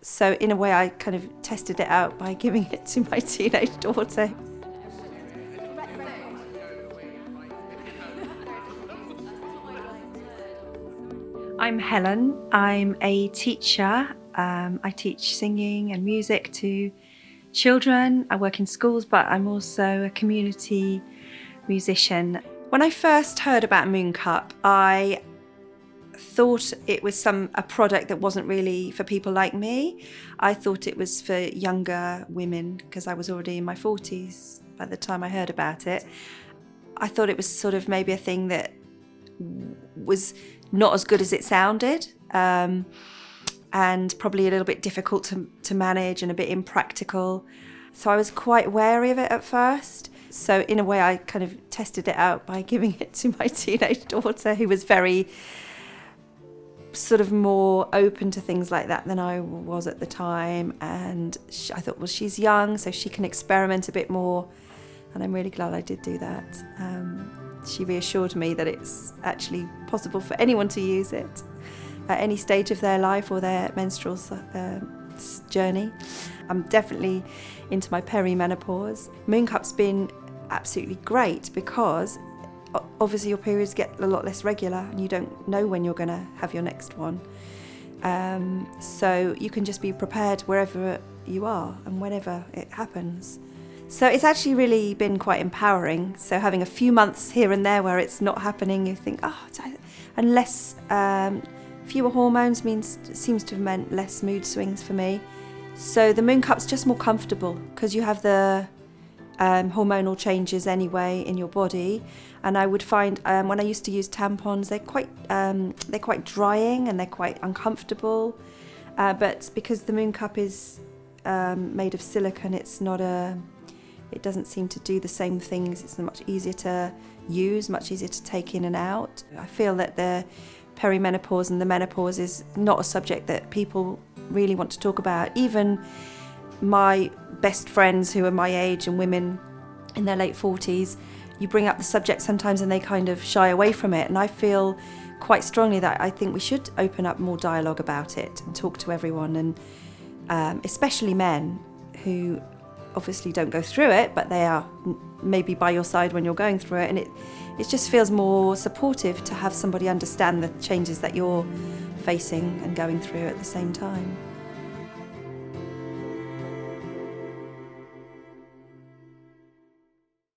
So in a way, I kind of tested it out by giving it to my teenage daughter. I'm Helen. I'm a teacher. I teach singing and music to children. I work in schools, but I'm also a community musician. When I first heard about Mooncup, I thought it was a product that wasn't really for people like me. I thought it was for younger women because I was already in my 40s by the time I heard about it. I thought it was sort of maybe a thing that was not as good as it sounded, and probably a little bit difficult to manage and a bit impractical. So I was quite wary of it at first. So in a way, I kind of tested it out by giving it to my teenage daughter, who was very sort of more open to things like that than I was at the time. And I thought, well, she's young, so she can experiment a bit more. And I'm really glad I did do that. She reassured me that it's actually possible for anyone to use it at any stage of their life or their menstrual journey. I'm definitely into my perimenopause. Mooncup's been absolutely great because obviously your periods get a lot less regular and you don't know when you're going to have your next one. So you can just be prepared wherever you are and whenever it happens. So it's actually really been quite empowering. So having a few months here and there where it's not happening, you think, and less, fewer hormones seems to have meant less mood swings for me. So the Mooncup's just more comfortable because you have the hormonal changes anyway in your body. And I would find when I used to use tampons, they're quite drying and they're quite uncomfortable. But because the Mooncup is made of silicone, it doesn't seem to do the same things. It's much easier to use, much easier to take in and out. I feel that the perimenopause and the menopause is not a subject that people really want to talk about. Even my best friends who are my age and women in their late 40s, you bring up the subject sometimes and they kind of shy away from it. And I feel quite strongly that I think we should open up more dialogue about it and talk to everyone, and especially men who obviously don't go through it, but they are maybe by your side when you're going through it, and it just feels more supportive to have somebody understand the changes that you're facing and going through at the same time.